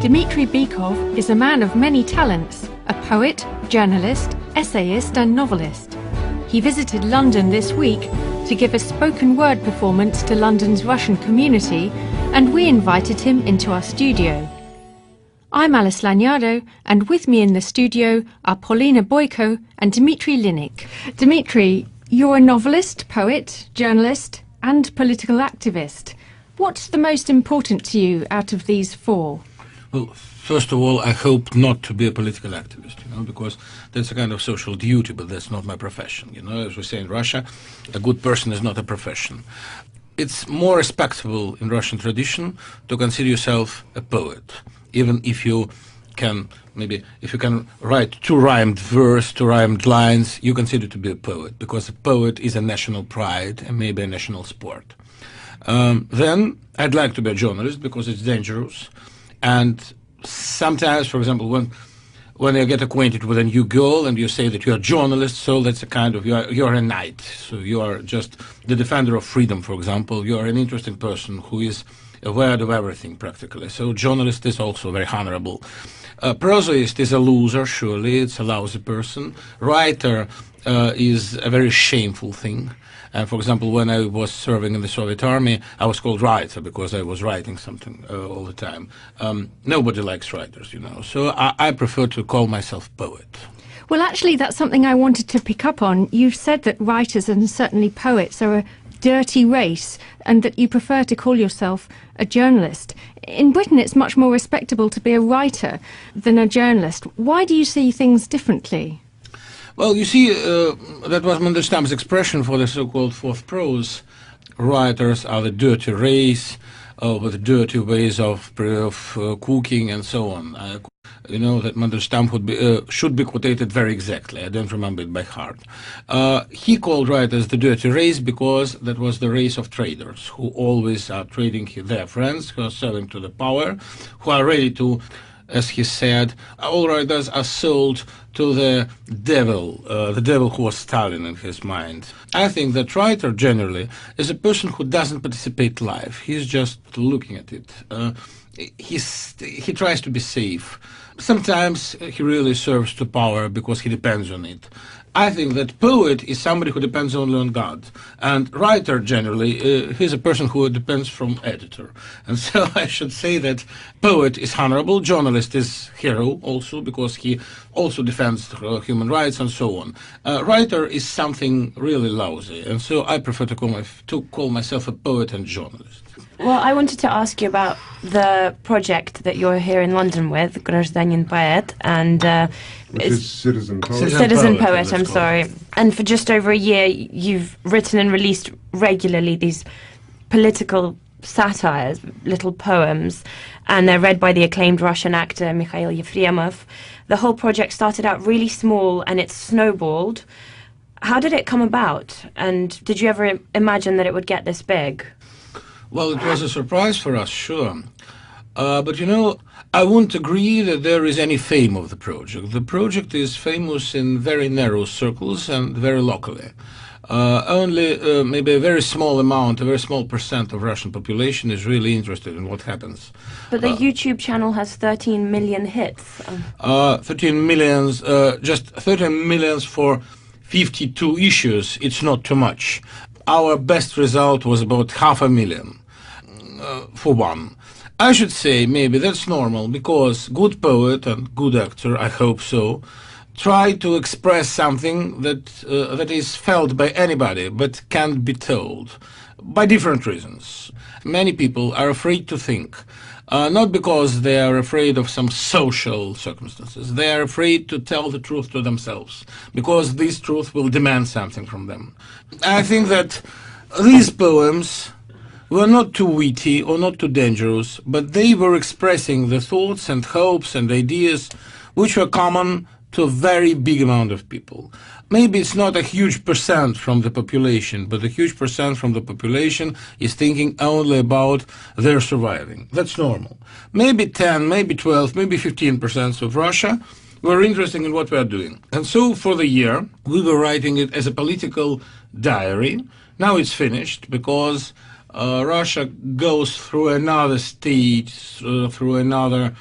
Dmitry Bykov is a man of many talents, a poet, journalist, essayist and novelist. He visited London this week to give a spoken word performance to London's Russian community, and we invited him into our studio. I'm Alice Lagnado, and with me in the studio are Polina Boiko and Dmitry Linnik. Dmitry, you're a novelist, poet, journalist and political activist. What's the most important to you out of these four? Well, first of all, I hope not to be a political activist, because that's a kind of social duty, but that's not my profession. As we say in Russia, a good person is not a profession. It's more respectable in Russian tradition to consider yourself a poet, even if you can, if you can write two rhymed verse, two rhymed lines, you consider to be a poet, because a poet is a national pride and maybe a national sport. Then I'd like to be a journalist because it's dangerous. And sometimes, for example, when you get acquainted with a new girl and you say that you're a journalist, so that's a kind of, you're a knight. So you are just the defender of freedom, for example. You're an interesting person who is aware of everything, practically. So journalist is also very honorable. Prosaist is a loser, surely. It's a lousy person. Writer is a very shameful thing. And for example, when I was serving in the Soviet army, I was called writer because I was writing something all the time. Nobody likes writers, So I prefer to call myself poet. Well, actually, that's something I wanted to pick up on. You've said that writers and certainly poets are a dirty race and that you prefer to call yourself a journalist. In Britain, it's much more respectable to be a writer than a journalist. Why do you see things differently? Well, you see, that was Mandelstam's expression for the so-called fourth prose. Writers are the dirty race with dirty ways of cooking and so on. That Mandelstam should be quoted very exactly. I don't remember it by heart. He called writers the dirty race because that was the race of traders who always are trading their friends, who are selling to the power, who are ready to, as he said, all writers are sold to the devil who was Stalin in his mind. I think that writer generally is a person who doesn't participate live. He's just looking at it. He tries to be safe. Sometimes he really serves to power because he depends on it. I think that poet is somebody who depends only on God. And writer, generally, he's a person who depends from editor. And so I should say that poet is honorable, journalist is hero also, because he also defends human rights and so on. Writer is something really lousy, and so I prefer to call myself a poet and journalist. Well, I wanted to ask you about the project that you're here in London with, Гражданин Поэт, and it's Citizen Poet. Citizen Poet, I'm sorry. And for just over a year, you've written and released regularly these political satires, little poems, and they're read by the acclaimed Russian actor Mikhail Yefremov. The whole project started out really small and it's snowballed. How did it come about? And did you ever imagine that it would get this big? Well, it was a surprise for us, sure. But I won't agree that there is any fame of the project. The project is famous in very narrow circles and very locally. Only maybe a very small amount, a very small percent of Russian population is really interested in what happens. But the YouTube channel has 13 million hits. 13 millions, just 13 millions for 52 issues, it's not too much. Our best result was about 500,000 for one. I should say maybe that's normal, because good poet and good actor, I hope so, try to express something that is felt by anybody but can't be told, by different reasons. Many people are afraid to think, not because they are afraid of some social circumstances. They are afraid to tell the truth to themselves, because this truth will demand something from them. I think that these poems were not too witty or not too dangerous, but they were expressing the thoughts and hopes and ideas which were common to a very big amount of people. Maybe it's not a huge percent from the population, but a huge percent from the population is thinking only about their surviving. That's normal. Maybe 10, maybe 12, maybe 15% of Russia were interested in what we are doing. And so for the year, we were writing it as a political diary. Now it's finished because Russia goes through another stage, through another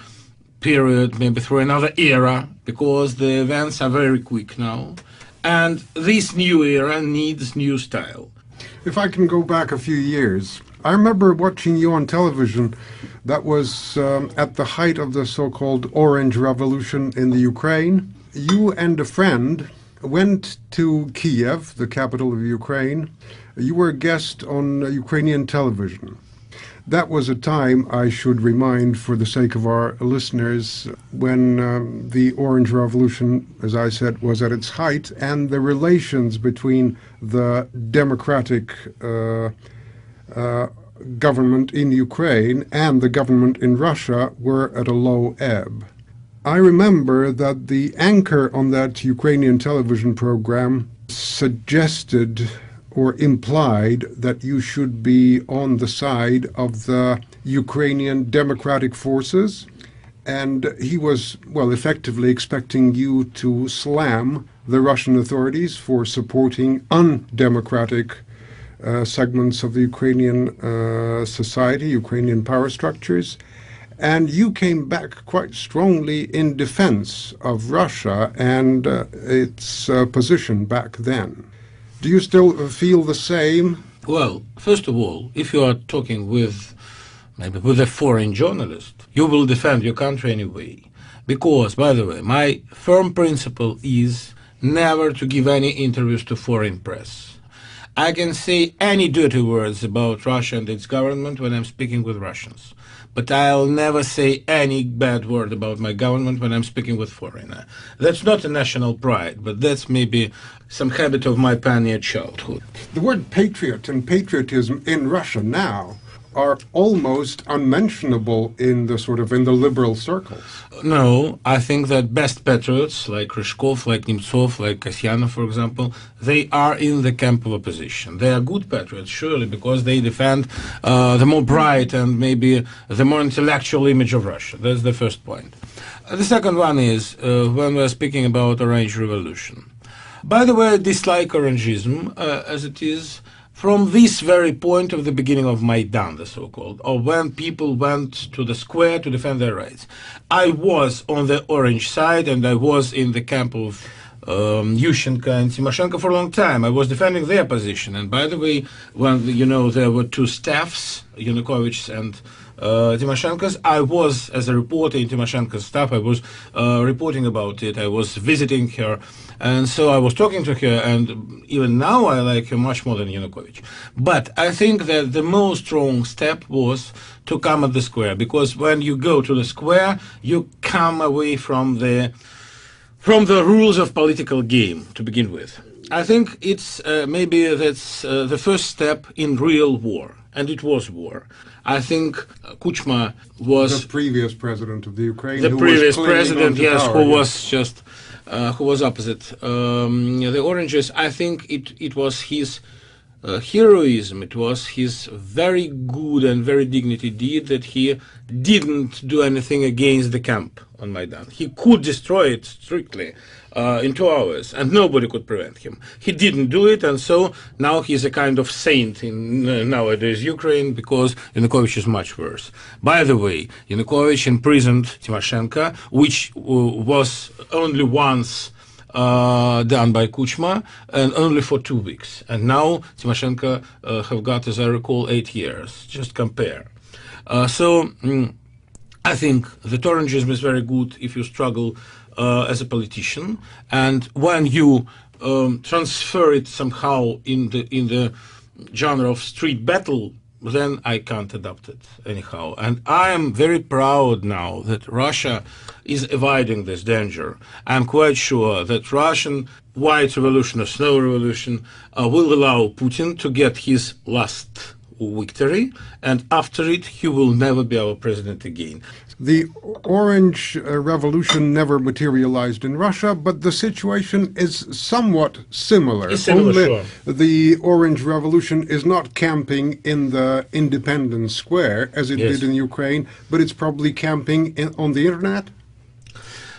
period, maybe through another era, because the events are very quick now. And this new era needs new style. If I can go back a few years, I remember watching you on television. That was at the height of the so-called Orange Revolution in the Ukraine. You and a friend went to Kiev, the capital of Ukraine. You were a guest on Ukrainian television. That was a time, I should remind for the sake of our listeners, when the Orange Revolution, as I said, was at its height, and the relations between the democratic government in Ukraine and the government in Russia were at a low ebb. I remember that the anchor on that Ukrainian television program suggested or implied that you should be on the side of the Ukrainian democratic forces, and he was, well, effectively expecting you to slam the Russian authorities for supporting undemocratic segments of the Ukrainian society, Ukrainian power structures. And you came back quite strongly in defense of Russia and its position back then. Do you still feel the same? Well, first of all, if you are talking with a foreign journalist, you will defend your country anyway. Because, by the way, my firm principle is never to give any interviews to foreign press. I can say any dirty words about Russia and its government when I'm speaking with Russians. But I'll never say any bad word about my government when I'm speaking with foreigner. That's not a national pride, but that's maybe some habit of my pioneer childhood. The word patriot and patriotism in Russia now are almost unmentionable in the liberal circles. No, I think that best patriots like Ryzhkov, like Nemtsov, like Kasyanov, for example, they are in the camp of opposition. They are good patriots, surely, because they defend the more bright and maybe the more intellectual image of Russia. That's the first point. The second one is when we're speaking about Orange Revolution. By the way, I dislike Orangism as it is from this very point of the beginning of Maidan, the so-called, or when people went to the square to defend their rights. I was on the orange side, and I was in the camp of Yushchenko and Tymoshenko for a long time. I was defending their position. And by the way, when, there were two staffs, Yanukovych's and Tymoshenko's, I was, as a reporter in Tymoshenko's staff, I was reporting about it. I was visiting her. And so I was talking to her, and even now I like her much more than Yanukovych. But I think that the most strong step was to come at the square, because when you go to the square, you come away from the rules of political game to begin with. I think it's maybe that's the first step in real war, and it was war. I think Kuchma was the previous president of the Ukraine. The previous president, yes, who was just who was opposite the Oranges. I think it was his heroism. It was his very good and very dignity deed that he didn't do anything against the camp on Maidan. He could destroy it strictly in 2 hours, and nobody could prevent him. He didn't do it, and so now he's a kind of saint in nowadays Ukraine, because Yanukovych is much worse. By the way, Yanukovych imprisoned Tymoshenko, which was only once done by Kuchma, and only for 2 weeks. And now Tymoshenko have got, as I recall, 8 years. Just compare. I think that Orangism is very good if you struggle as a politician, and when you transfer it somehow in the genre of street battle, then I can't adopt it anyhow. And I am very proud now that Russia is avoiding this danger. I'm quite sure that Russian white revolution or snow revolution will allow Putin to get his last victory, and after it he will never be our president again. The Orange Revolution never materialized in Russia, but the situation is somewhat similar. Only sure. The Orange Revolution is not camping in the Independence Square, as it did in Ukraine, but it's probably camping on the internet?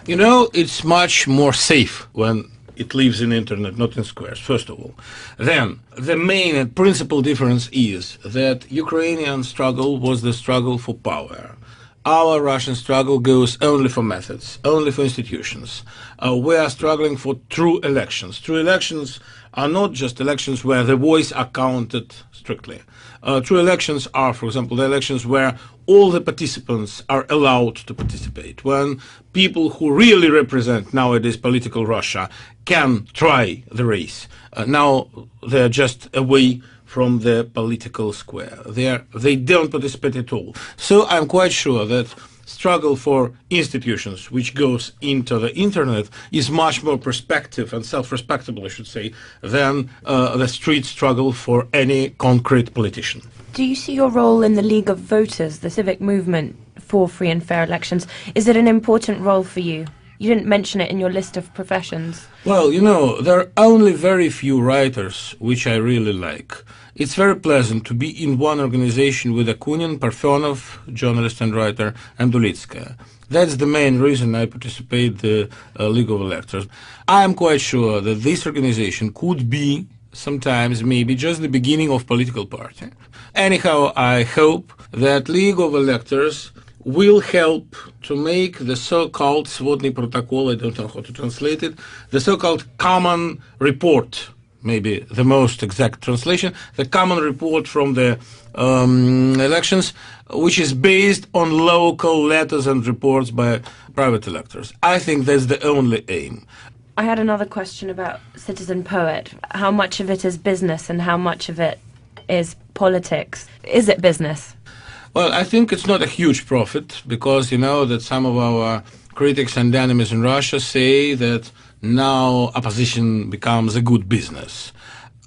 It's much more safe when it lives in internet, not in squares, first of all. Then, the main and principal difference is that Ukrainian struggle was the struggle for power. Our Russian struggle goes only for methods, only for institutions. We are struggling for true elections. True elections are not just elections where the voice are counted strictly. True elections are, for example, the elections where all the participants are allowed to participate, when people who really represent nowadays political Russia can try the race. Now they're just away from the political square. They don't participate at all. So I'm quite sure that struggle for institutions, which goes into the internet, is much more perspective and self-respectable, I should say, than the street struggle for any concrete politician. Do you see your role in the League of Voters, the civic movement for free and fair elections? Is it an important role for you? You didn't mention it in your list of professions. Well, you know, there are only very few writers which I really like. It's very pleasant to be in one organization with Akunin, Parfenov, journalist and writer, and Dulitskaya. That's the main reason I participate in the League of Electors. I am quite sure that this organization could be sometimes maybe just the beginning of political party. Anyhow, I hope that League of Electors will help to make the so-called Svodny Protocol, I don't know how to translate it, the so-called common report, maybe the most exact translation, the common report from the elections, which is based on local letters and reports by private electors. I think that's the only aim. I had another question about Citizen Poet. How much of it is business and how much of it is politics? Is it business? Well, I think it's not a huge profit, because you know that some of our critics and enemies in Russia say that now opposition becomes a good business.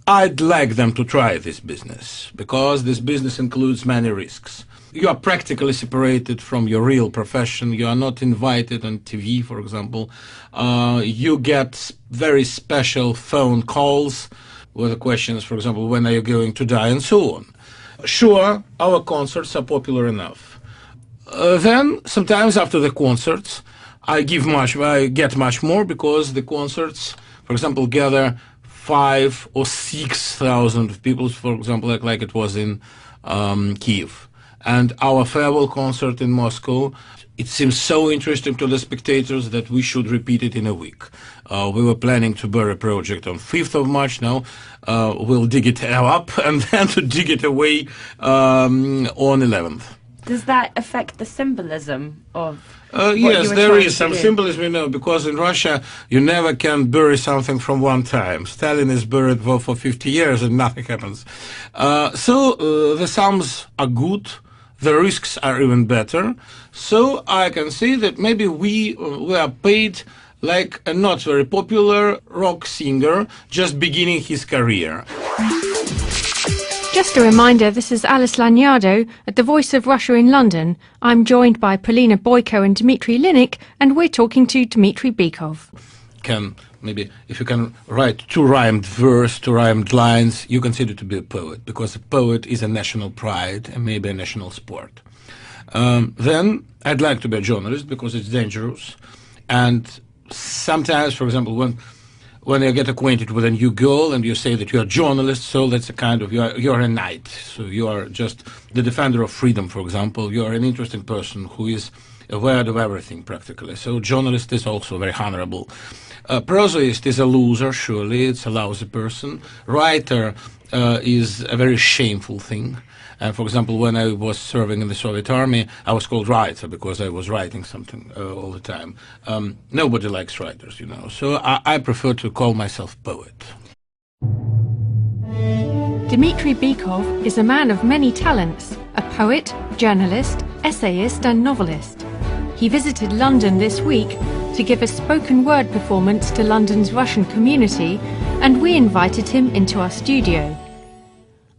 I'd like them to try this business, because this business includes many risks. You are practically separated from your real profession. You are not invited on TV, for example. You get very special phone calls with the questions, for example, when are you going to die, and so on. Sure, our concerts are popular enough. Then, sometimes after the concerts, I get much more, because the concerts, for example, gather 5,000 or 6,000 people, for example, like it was in Kiev. And our farewell concert in Moscow, it seems so interesting to the spectators that we should repeat it in a week. We were planning to bury a project on 5th of March. Now we'll dig it up and then to dig it away on 11th. Does that affect the symbolism of yes, there is some symbolism, you know, because in Russia you never can bury something from one time. Stalin is buried for 50 years and nothing happens. So the sums are good. The risks are even better. So I can say that maybe we are paid like a not very popular rock singer just beginning his career. Just a reminder, this is Alice Lagnado at the Voice of Russia in London. I'm joined by Polina, Boiko and Dmitry Linnik, and we're talking to Dmitry Bykov. Maybe if you can write 2 rhymed verse, 2 rhymed lines, you consider to be a poet, because a poet is a national pride and maybe a national sport. Then I'd like to be a journalist, because it's dangerous. And sometimes, for example, when you get acquainted with a new girl and you say that you're a journalist, so that's a kind of, you're a knight. So you are just the defender of freedom, for example. You are an interesting person who is aware of everything, practically. So journalist is also very honorable. Prosaist is a loser, surely. It's a lousy person. Writer is a very shameful thing. For example, when I was serving in the Soviet army, I was called writer because I was writing something all the time. Nobody likes writers, you know, so I prefer to call myself poet. Dmitry Bykov is a man of many talents, a poet, journalist, essayist and novelist. He visited London this week to give a spoken word performance to London's Russian community, and we invited him into our studio.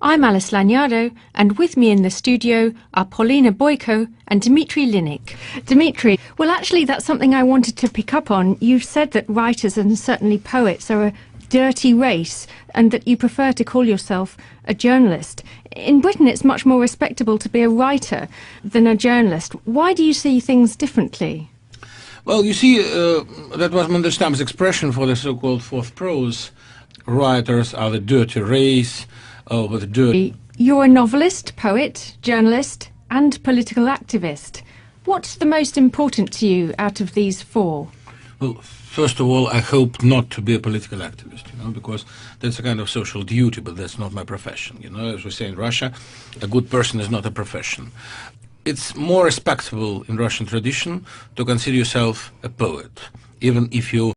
I'm Alice Lagnado, and with me in the studio are Polina, Boiko and Dmitry Linnik. Dmitry, well actually that's something I wanted to pick up on. You've said that writers and certainly poets are a dirty race, and that you prefer to call yourself a journalist. In Britain it's much more respectable to be a writer than a journalist. Why do you see things differently? Well, you see, that was Mandelstam's expression for the so-called fourth prose. Writers are the dirty race, with the dirty... You're a novelist, poet, journalist and political activist. What's the most important to you out of these four? Well, first of all, I hope not to be a political activist, because that's a kind of social duty, but that's not my profession. As we say in Russia, a good person is not a profession. It's more respectable in Russian tradition to consider yourself a poet, even if you